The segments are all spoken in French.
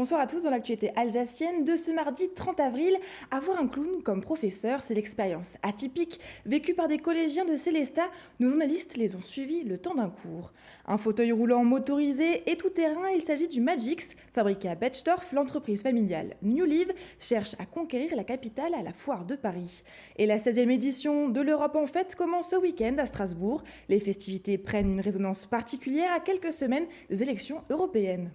Bonsoir à tous dans l'actualité alsacienne de ce mardi 30 avril. Avoir un clown comme professeur, c'est l'expérience atypique vécue par des collégiens de Célestat. Nos journalistes les ont suivis le temps d'un cours. Un fauteuil roulant motorisé et tout-terrain, il s'agit du Magix. Fabriqué à Betschdorf, l'entreprise familiale New Live cherche à conquérir la capitale à la foire de Paris. Et la 16e édition de l'Europe en fête commence ce week-end à Strasbourg. Les festivités prennent une résonance particulière à quelques semaines des élections européennes.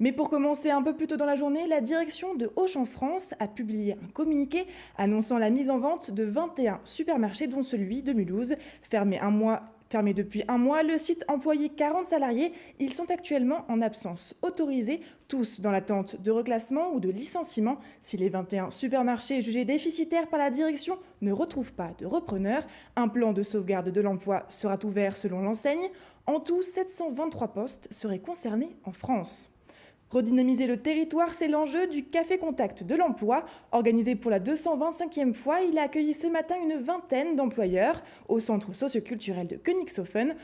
Mais pour commencer un peu plus tôt dans la journée, la direction de Auchan France a publié un communiqué annonçant la mise en vente de 21 supermarchés, dont celui de Mulhouse. Fermé depuis un mois, le site employait 40 salariés. Ils sont actuellement en absence autorisée, tous dans l'attente de reclassement ou de licenciement. Si les 21 supermarchés jugés déficitaires par la direction ne retrouvent pas de repreneur, un plan de sauvegarde de l'emploi sera ouvert selon l'enseigne. En tout, 723 postes seraient concernés en France. Redynamiser le territoire, c'est l'enjeu du Café Contact de l'emploi. Organisé pour la 225e fois, il a accueilli ce matin une vingtaine d'employeurs au centre socioculturel de Königshofen.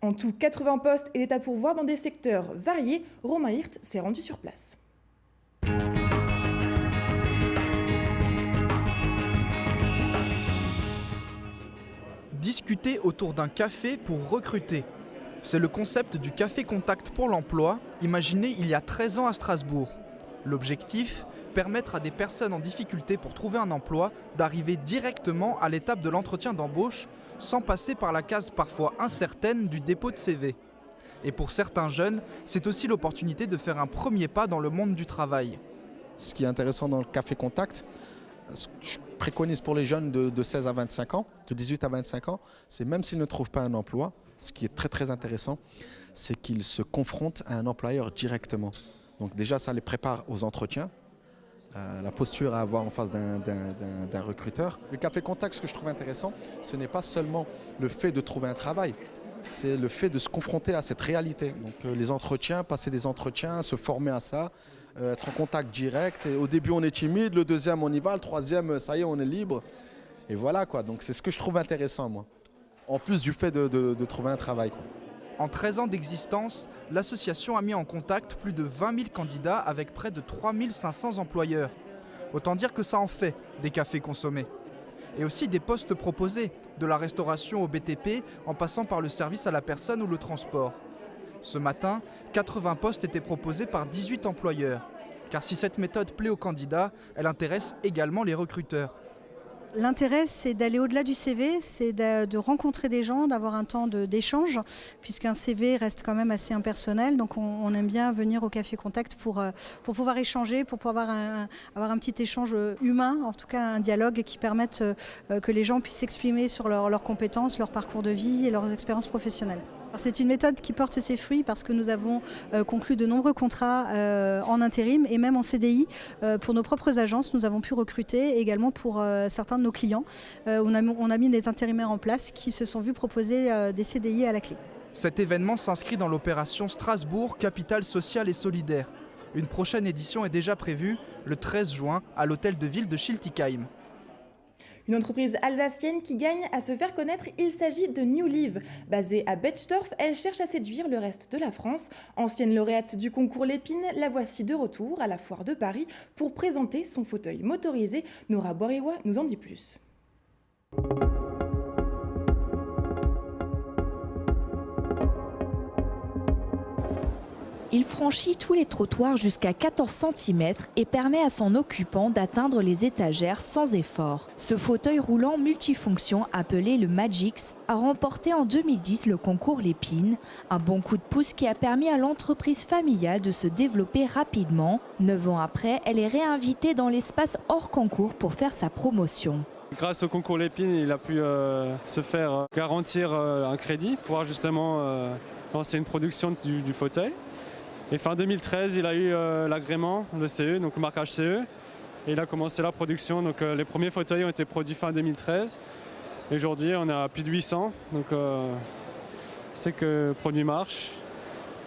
En tout, 80 postes étaient à pourvoir dans des secteurs variés. Romain Hirt s'est rendu sur place. Discuter autour d'un café pour recruter. C'est le concept du Café Contact pour l'emploi, imaginé il y a 13 ans à Strasbourg. L'objectif, permettre à des personnes en difficulté pour trouver un emploi d'arriver directement à l'étape de l'entretien d'embauche, sans passer par la case parfois incertaine du dépôt de CV. Et pour certains jeunes, c'est aussi l'opportunité de faire un premier pas dans le monde du travail. Ce qui est intéressant dans le Café Contact, ce que je préconise pour les jeunes de 16 à 25 ans, de 18 à 25 ans, c'est même s'ils ne trouvent pas un emploi, ce qui est très très intéressant, c'est qu'ils se confrontent à un employeur directement. Donc déjà, ça les prépare aux entretiens, la posture à avoir en face d'un recruteur. Le Café Contact, ce que je trouve intéressant, ce n'est pas seulement le fait de trouver un travail, c'est le fait de se confronter à cette réalité. Donc les entretiens, passer des entretiens, se former à ça, être en contact direct. Et au début, on est timide, le deuxième, on y va, le troisième, ça y est, on est libre. Et voilà quoi, donc c'est ce que je trouve intéressant moi. En plus du fait de trouver un travail, quoi. En 13 ans d'existence, l'association a mis en contact plus de 20 000 candidats avec près de 3 500 employeurs. Autant dire que ça en fait des cafés consommés. Et aussi des postes proposés, de la restauration au BTP en passant par le service à la personne ou le transport. Ce matin, 80 postes étaient proposés par 18 employeurs. Car si cette méthode plaît aux candidats, elle intéresse également les recruteurs. L'intérêt, c'est d'aller au-delà du CV, c'est de rencontrer des gens, d'avoir un temps d'échange, puisqu'un CV reste quand même assez impersonnel. Donc on aime bien venir au Café Contact pour pouvoir échanger, pour pouvoir avoir un petit échange humain, en tout cas un dialogue qui permette que les gens puissent s'exprimer sur leurs compétences, leur parcours de vie et leurs expériences professionnelles. C'est une méthode qui porte ses fruits parce que nous avons conclu de nombreux contrats en intérim et même en CDI. Pour nos propres agences, nous avons pu recruter également pour certains de nos clients. On a mis des intérimaires en place qui se sont vus proposer des CDI à la clé. Cet événement s'inscrit dans l'opération Strasbourg, capitale sociale et solidaire. Une prochaine édition est déjà prévue le 13 juin à l'hôtel de ville de Schiltigheim. Une entreprise alsacienne qui gagne à se faire connaître, il s'agit de New Live. Basée à Betschdorf, elle cherche à séduire le reste de la France. Ancienne lauréate du concours Lépine, la voici de retour à la foire de Paris pour présenter son fauteuil motorisé. Nora Boriwa nous en dit plus. Il franchit tous les trottoirs jusqu'à 14 cm et permet à son occupant d'atteindre les étagères sans effort. Ce fauteuil roulant multifonction appelé le Magix a remporté en 2010 le concours Lépine, un bon coup de pouce qui a permis à l'entreprise familiale de se développer rapidement. 9 ans après, elle est réinvitée dans l'espace hors concours pour faire sa promotion. Grâce au concours Lépine, il a pu se faire garantir un crédit pour pouvoir justement lancer une production du fauteuil. Et fin 2013, il a eu l'agrément, le CE, donc le marquage CE, et il a commencé la production. Donc les premiers fauteuils ont été produits fin 2013. Et aujourd'hui, on est à plus de 800, donc c'est que le produit marche.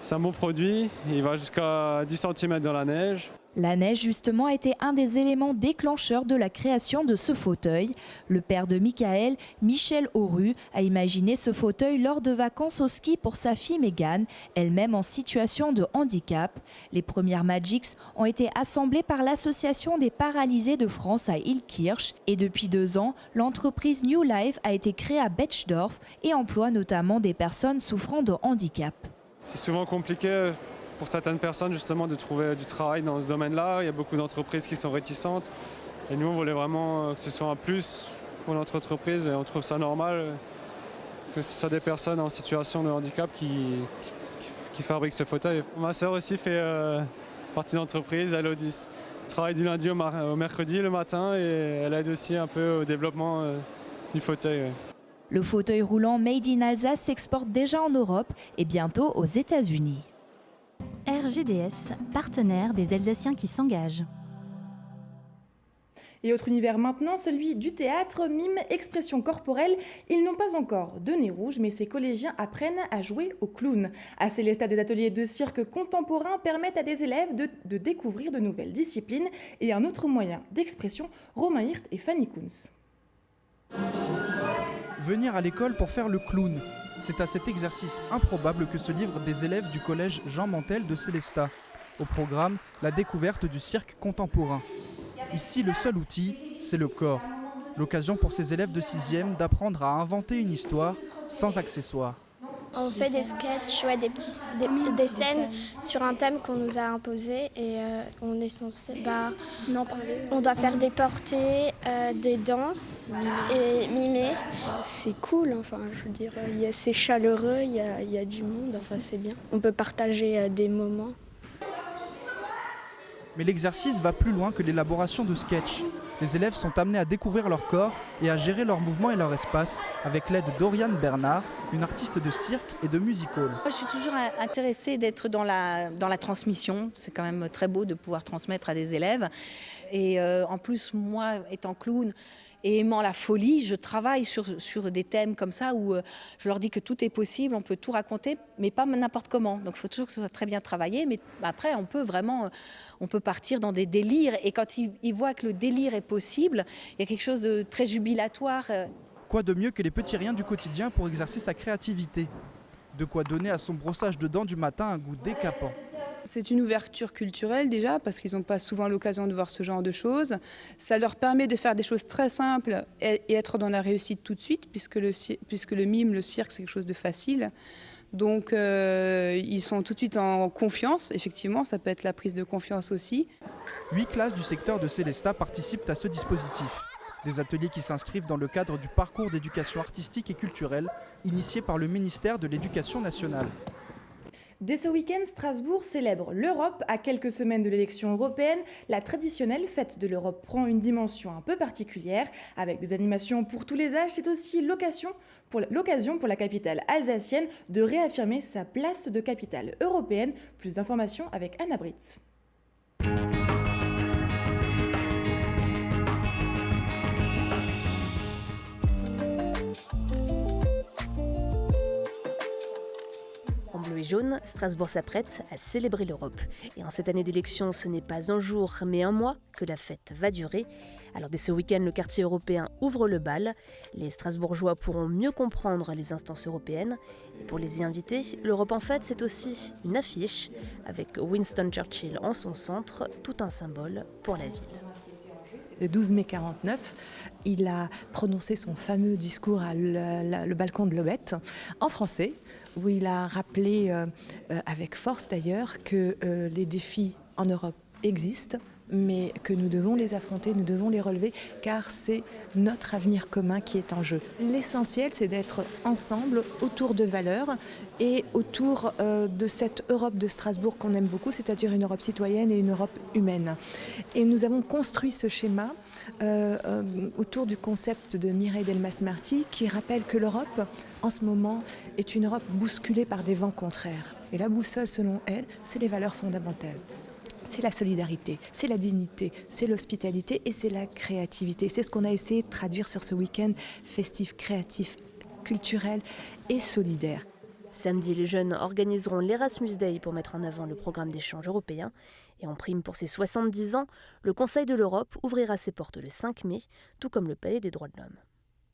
C'est un bon produit, il va jusqu'à 10 cm dans la neige. La neige, justement, était un des éléments déclencheurs de la création de ce fauteuil. Le père de Michael, Michel Auru, a imaginé ce fauteuil lors de vacances au ski pour sa fille Mégane, elle-même en situation de handicap. Les premières Magix ont été assemblées par l'Association des paralysés de France à Illkirch. Et depuis 2 ans, l'entreprise New Life a été créée à Betschdorf et emploie notamment des personnes souffrant de handicap. C'est souvent compliqué pour certaines personnes justement de trouver du travail dans ce domaine-là. Il y a beaucoup d'entreprises qui sont réticentes et nous on voulait vraiment que ce soit un plus pour notre entreprise et on trouve ça normal que ce soit des personnes en situation de handicap qui fabriquent ce fauteuil. Ma sœur aussi fait partie d'entreprise, elle travaille du lundi au mercredi le matin et elle aide aussi un peu au développement du fauteuil. Le fauteuil roulant Made in Alsace s'exporte déjà en Europe et bientôt aux États-Unis. RGDS, partenaire des Alsaciens qui s'engagent. Et autre univers maintenant, celui du théâtre, mime, expression corporelle. Ils n'ont pas encore de nez rouge, mais ces collégiens apprennent à jouer au clown. À Célestat, des ateliers de cirque contemporain permettent à des élèves de découvrir de nouvelles disciplines et un autre moyen d'expression. Romain Hirt et Fanny Kunz. Venir à l'école pour faire le clown. C'est à cet exercice improbable que se livrent des élèves du collège Jean Mantel de Célestat. Au programme, la découverte du cirque contemporain. Ici, le seul outil, c'est le corps. L'occasion pour ces élèves de 6e d'apprendre à inventer une histoire sans accessoires. On fait des sketchs, des scènes sur un thème qu'on nous a imposé et on est censé, on doit faire des portées, des danses et mimer. C'est cool, je veux dire, c'est chaleureux, il y a du monde, c'est bien. On peut partager des moments. Mais l'exercice va plus loin que l'élaboration de sketchs. Les élèves sont amenés à découvrir leur corps et à gérer leurs mouvements et leur espace avec l'aide d'Oriane Bernard, une artiste de cirque et de music-hall. Moi, je suis toujours intéressée d'être dans la transmission. C'est quand même très beau de pouvoir transmettre à des élèves. Et en plus, moi, étant clown et aimant la folie, je travaille sur des thèmes comme ça où je leur dis que tout est possible, on peut tout raconter, mais pas n'importe comment. Donc il faut toujours que ce soit très bien travaillé, mais après on peut partir dans des délires. Et quand ils voient que le délire est possible, il y a quelque chose de très jubilatoire. Quoi de mieux que les petits riens du quotidien pour exercer sa créativité? De quoi donner à son brossage de dents du matin un goût décapant. C'est une ouverture culturelle déjà, parce qu'ils n'ont pas souvent l'occasion de voir ce genre de choses. Ça leur permet de faire des choses très simples et être dans la réussite tout de suite, puisque le mime, le cirque, c'est quelque chose de facile. Donc ils sont tout de suite en confiance, effectivement, ça peut être la prise de confiance aussi. 8 classes du secteur de Célestat participent à ce dispositif. Des ateliers qui s'inscrivent dans le cadre du parcours d'éducation artistique et culturelle initié par le ministère de l'Éducation nationale. Dès ce week-end, Strasbourg célèbre l'Europe. À quelques semaines de l'élection européenne, la traditionnelle fête de l'Europe prend une dimension un peu particulière. Avec des animations pour tous les âges, c'est aussi l'occasion pour la capitale alsacienne de réaffirmer sa place de capitale européenne. Plus d'informations avec Anna Britz. Bleu et jaune, Strasbourg s'apprête à célébrer l'Europe. Et en cette année d'élection, ce n'est pas un jour, mais un mois que la fête va durer. Alors dès ce week-end, le quartier européen ouvre le bal. Les Strasbourgeois pourront mieux comprendre les instances européennes. Et pour les y inviter, l'Europe en fête, c'est aussi une affiche avec Winston Churchill en son centre, tout un symbole pour la ville. Le 12 mai 1949, il a prononcé son fameux discours à le balcon de l'Aubette en français, où il a rappelé, avec force d'ailleurs, que les défis en Europe existent, mais que nous devons les affronter, nous devons les relever, car c'est notre avenir commun qui est en jeu. L'essentiel, c'est d'être ensemble autour de valeurs et autour de cette Europe de Strasbourg qu'on aime beaucoup, c'est-à-dire une Europe citoyenne et une Europe humaine. Et nous avons construit ce schéma autour du concept de Mireille Delmas-Marty qui rappelle que l'Europe, en ce moment, est une Europe bousculée par des vents contraires. Et la boussole, selon elle, c'est les valeurs fondamentales. C'est la solidarité, c'est la dignité, c'est l'hospitalité et c'est la créativité. C'est ce qu'on a essayé de traduire sur ce week-end festif, créatif, culturel et solidaire. Samedi, les jeunes organiseront l'Erasmus Day pour mettre en avant le programme d'échange européen. Et en prime pour ses 70 ans, le Conseil de l'Europe ouvrira ses portes le 5 mai, tout comme le Palais des droits de l'homme.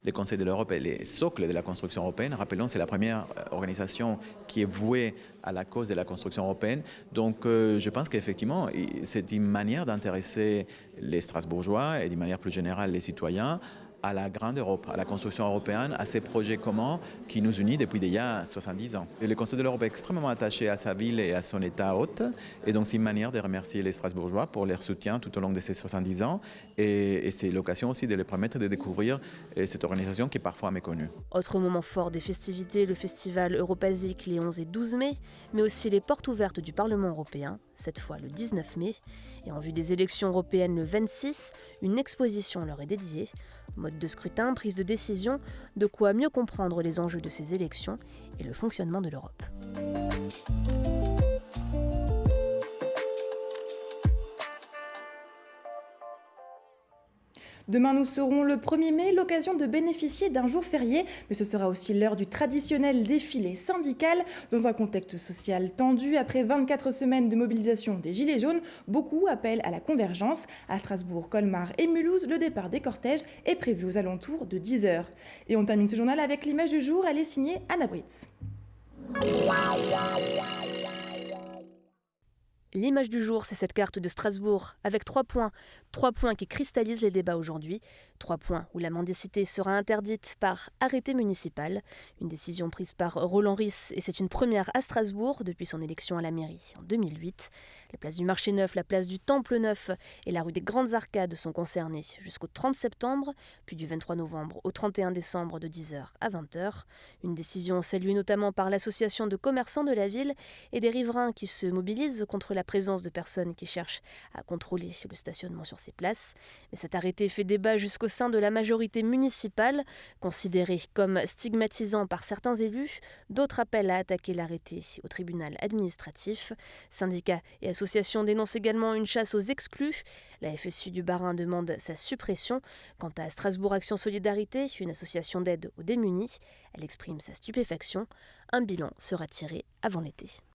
Le Conseil de l'Europe est le socle de la construction européenne. Rappelons, c'est la première organisation qui est vouée à la cause de la construction européenne. Donc je pense qu'effectivement, c'est une manière d'intéresser les Strasbourgeois et d'une manière plus générale les citoyens à la grande Europe, à la construction européenne, à ces projets communs qui nous unissent depuis déjà 70 ans. Et le Conseil de l'Europe est extrêmement attaché à sa ville et à son État hôte. Et donc c'est une manière de remercier les Strasbourgeois pour leur soutien tout au long de ces 70 ans. Et c'est l'occasion aussi de les permettre de découvrir cette organisation qui est parfois méconnue. Autre moment fort des festivités, le festival Europasique les 11 et 12 mai, mais aussi les portes ouvertes du Parlement européen, cette fois le 19 mai. Et en vue des élections européennes le 26, une exposition leur est dédiée. Mode de scrutin, prise de décision, de quoi mieux comprendre les enjeux de ces élections et le fonctionnement de l'Europe. Demain, nous serons le 1er mai, l'occasion de bénéficier d'un jour férié, mais ce sera aussi l'heure du traditionnel défilé syndical. Dans un contexte social tendu, après 24 semaines de mobilisation des Gilets jaunes, beaucoup appellent à la convergence. À Strasbourg, Colmar et Mulhouse, le départ des cortèges est prévu aux alentours de 10h. Et on termine ce journal avec l'image du jour, elle est signée Anna Britz. L'image du jour, c'est cette carte de Strasbourg, avec 3 points. 3 points qui cristallisent les débats aujourd'hui. 3 points où la mendicité sera interdite par arrêté municipal. Une décision prise par Roland Ries, et c'est une première à Strasbourg depuis son élection à la mairie en 2008. La place du Marché Neuf, la place du Temple Neuf et la rue des Grandes Arcades sont concernées jusqu'au 30 septembre, puis du 23 novembre au 31 décembre de 10h à 20h. Une décision saluée notamment par l'association de commerçants de la ville et des riverains qui se mobilisent contre la présence de personnes qui cherchent à contrôler le stationnement sur ces places. Mais cet arrêté fait débat jusqu'au sein de la majorité municipale, considéré comme stigmatisant par certains élus. D'autres appellent à attaquer l'arrêté au tribunal administratif. Syndicats et associations dénoncent également une chasse aux exclus. La FSU du Bas-Rhin demande sa suppression. Quant à Strasbourg Action Solidarité, une association d'aide aux démunis, elle exprime sa stupéfaction. Un bilan sera tiré avant l'été.